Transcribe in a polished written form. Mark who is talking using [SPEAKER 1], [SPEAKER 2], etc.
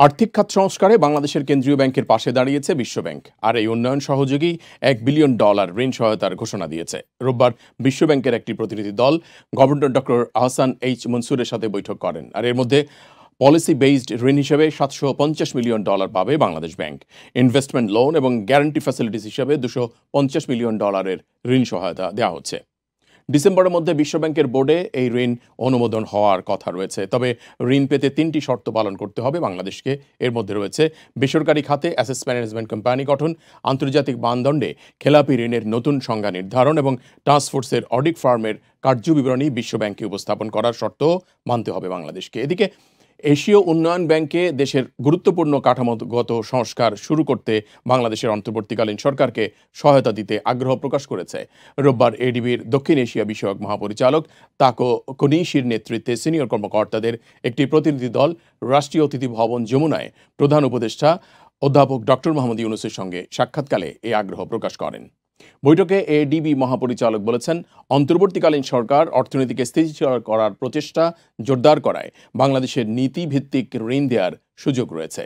[SPEAKER 1] আর্থিক খাত সংস্কারে বাংলাদেশের কেন্দ্রীয় ব্যাংকের পাশে দাঁড়িয়েছে বিশ্বব্যাংক, আর এই উন্নয়ন সহযোগী $1 বিলিয়ন ঋণ সহায়তার ঘোষণা দিয়েছে। রোববার বিশ্বব্যাংকের একটি প্রতিনিধি দল গভর্নর ডক্টর আহসান এইচ মনসুরের সাথে বৈঠক করেন, আর এর মধ্যে পলিসি বেসড ঋণ হিসেবে $750 মিলিয়ন পাবে বাংলাদেশ ব্যাংক। ইনভেস্টমেন্ট লোন এবং গ্যারান্টি ফ্যাসিলিটিস হিসেবে $250 মিলিয়ন ঋণ সহায়তা দেওয়া হচ্ছে। ডিসেম্বরের মধ্যে বিশ্বব্যাংকের বোর্ডে এই ঋণ অনুমোদন হওয়ার কথা রয়েছে। তবে ঋণ পেতে 3টি শর্ত পালন করতে হবে বাংলাদেশকে। এর মধ্যে রয়েছে বেসরকারি খাতে অ্যাসেট ম্যানেজমেন্ট কোম্পানি গঠন, আন্তর্জাতিক মানদণ্ডে খেলাপি ঋণের নতুন সংজ্ঞা নির্ধারণ এবং টাস্কফোর্সের অডিট ফার্মের কার্যবিবরণী বিশ্বব্যাংকে উপস্থাপন করার শর্ত মানতে হবে বাংলাদেশকে। এদিকে এশীয় উন্নয়ন ব্যাংকে দেশের গুরুত্বপূর্ণ কাঠামোগত সংস্কার শুরু করতে বাংলাদেশের অন্তর্বর্তীকালীন সরকারকে সহায়তা দিতে আগ্রহ প্রকাশ করেছে। রোববার এডিবির দক্ষিণ এশিয়া বিষয়ক মহাপরিচালক তাকো কোনিশির নেতৃত্বে সিনিয়র কর্মকর্তাদের একটি প্রতিনিধি দল রাষ্ট্রীয় অতিথি ভবন যমুনায় প্রধান উপদেষ্টা অধ্যাপক ডক্টর মোহাম্মদ ইউনূসের সঙ্গে সাক্ষাৎকালে এই আগ্রহ প্রকাশ করেন। বৈঠকে এডিবি মহাপরিচালক বলেছেন, অন্তর্বর্তীকালীন সরকার অর্থনীতিকে স্থিতিশীল করার প্রচেষ্টা জোরদার করায় বাংলাদেশের নীতিভিত্তিক ঋণ দেওয়ার সুযোগ রয়েছে।